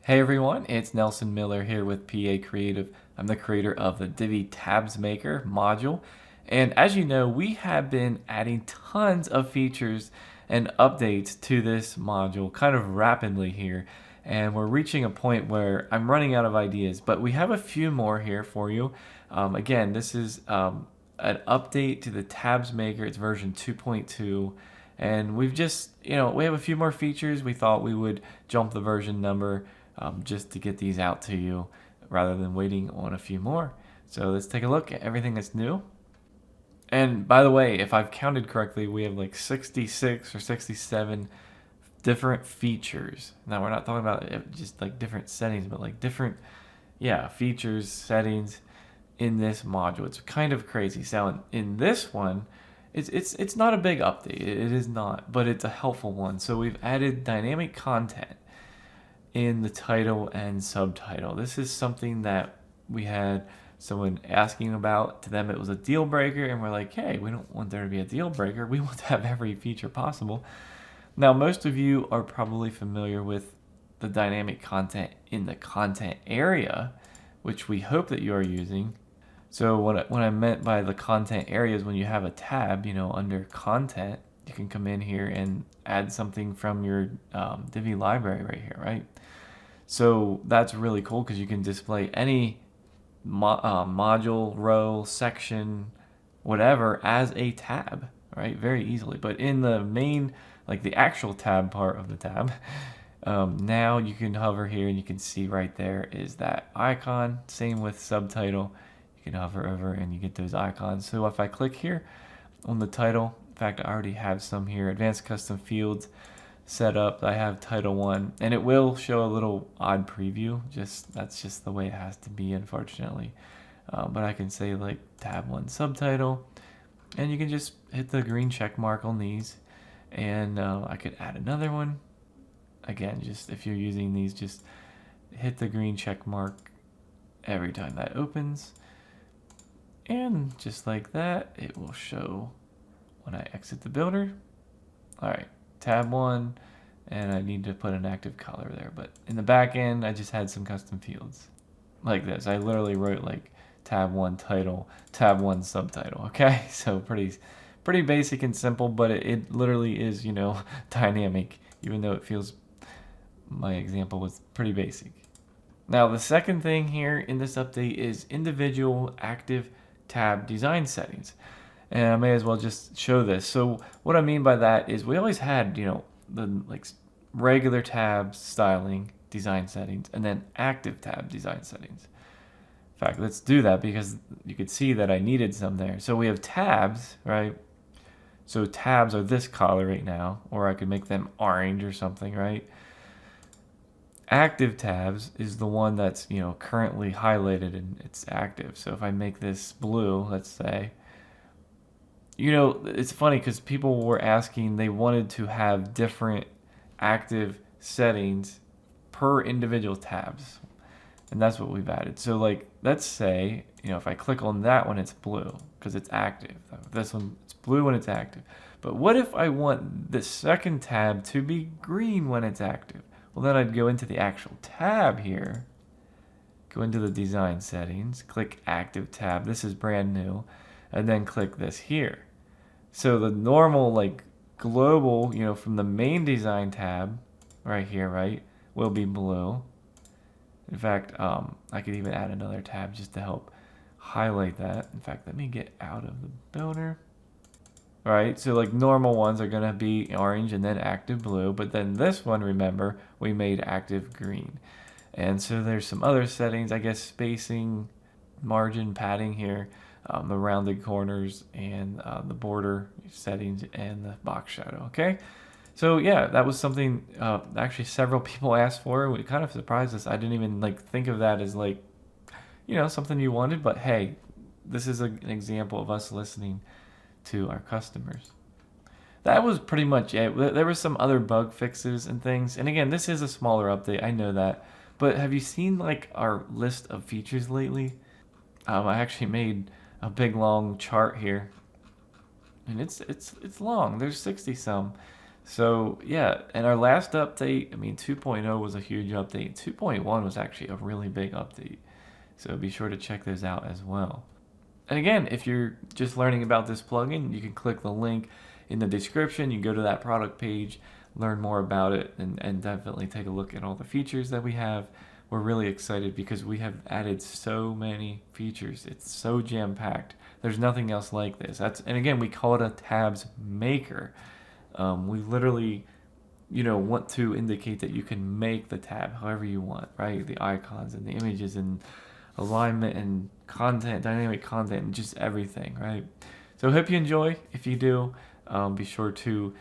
Hey everyone, it's Nelson Miller here with PA Creative. I'm the creator of the Divi Tabs Maker module. And as you know, we have been adding tons of features and updates to this module kind of rapidly here. And we're reaching a point where I'm running out of ideas, but we have a few more here for you. Again, this is an update to the Tabs Maker. It's version 2.2. And we've just, we have a few more features. We thought we would jump the version number just to get these out to you rather than waiting on a few more. So let's take a look at everything that's new. And by the way, if I've counted correctly, we have like 66 or 67 different features. Now we're not talking about just like different settings, but like different, features, settings in this module. It's kind of crazy. So in this one, it's not a big update. It is not, but it's a helpful one. So we've added dynamic content in the title and subtitle. This is something that we had someone asking about. To them it was a deal breaker, and we're like, hey, we don't want there to be a deal breaker. We want to have every feature possible. Now, most of you are probably familiar with the dynamic content in the content area, which we hope that you are using. So what I meant by the content area is when you have a tab, under content, you can come in here and add something from your Divi library right here, right? So that's really cool because you can display any module, row, section, whatever as a tab, right? Very easily. But in the main, like the actual tab part of the tab, now you can hover here and you can see right there is that icon. Same with subtitle. You can hover over and you get those icons. So if I click here on the title, in fact, I already have some here, advanced custom fields set up. I have title 1, and it will show a little odd preview. That's just the way it has to be, unfortunately. But I can say like tab 1 subtitle, and you can just hit the green check mark on these, and I could add another one. Again, just if you're using these, just hit the green check mark every time that opens, and just like that, it will show when I exit the builder. All right, tab 1, and I need to put an active color there. But in the back end, I just had some custom fields like this. I literally wrote like tab 1 title, tab 1 subtitle. Okay, so pretty basic and simple, but it literally is, dynamic, even though it feels, my example was pretty basic. Now, the second thing here in this update is individual active tab design settings. And I may as well just show this. So what I mean by that is we always had, the like regular tab styling design settings and then active tab design settings. In fact, let's do that because you could see that I needed some there. So we have tabs, right? So tabs are this color right now, or I could make them orange or something, right? Active tabs is the one that's, currently highlighted and it's active. So if I make this blue, let's say, it's funny because people were asking, they wanted to have different active settings per individual tabs. And that's what we've added. So like, let's say, if I click on that one, it's blue because it's active. This one, it's blue when it's active. But what if I want the second tab to be green when it's active? Well, then I'd go into the actual tab here, go into the design settings, click active tab. This is brand new. And then click this here. So the normal like global, from the main design tab right here, right, will be blue. In fact, I could even add another tab just to help highlight that. In fact, let me get out of the builder. All right, so like normal ones are gonna be orange and then active blue, but then this one, remember, we made active green. And so there's some other settings, I guess spacing, margin, padding here, the rounded corners, and the border settings, and the box shadow, okay? So yeah, that was something actually several people asked for. It kind of surprised us. I didn't even like think of that as like, something you wanted, but hey, this is an example of us listening to our customers. That was pretty much it. There were some other bug fixes and things. And again, this is a smaller update, I know that. But have you seen like our list of features lately? I actually made a big long chart here. And it's long. There's 60 some. So yeah, and our last update, I mean 2.0 was a huge update. 2.1 was actually a really big update. So be sure to check those out as well. And again, if you're just learning about this plugin, you can click the link in the description. You can go to that product page, learn more about it, and definitely take a look at all the features that we have. We're really excited because we have added so many features. It's so jam-packed. There's nothing else like this. And again, we call it a tabs maker. We literally, want to indicate that you can make the tab however you want, right? The icons and the images and alignment and content, dynamic content, and just everything, right? So I hope you enjoy. If you do, be sure to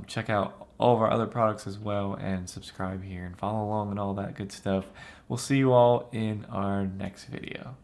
check out all of our other products as well and subscribe here and follow along and all that good stuff. We'll see you all in our next video.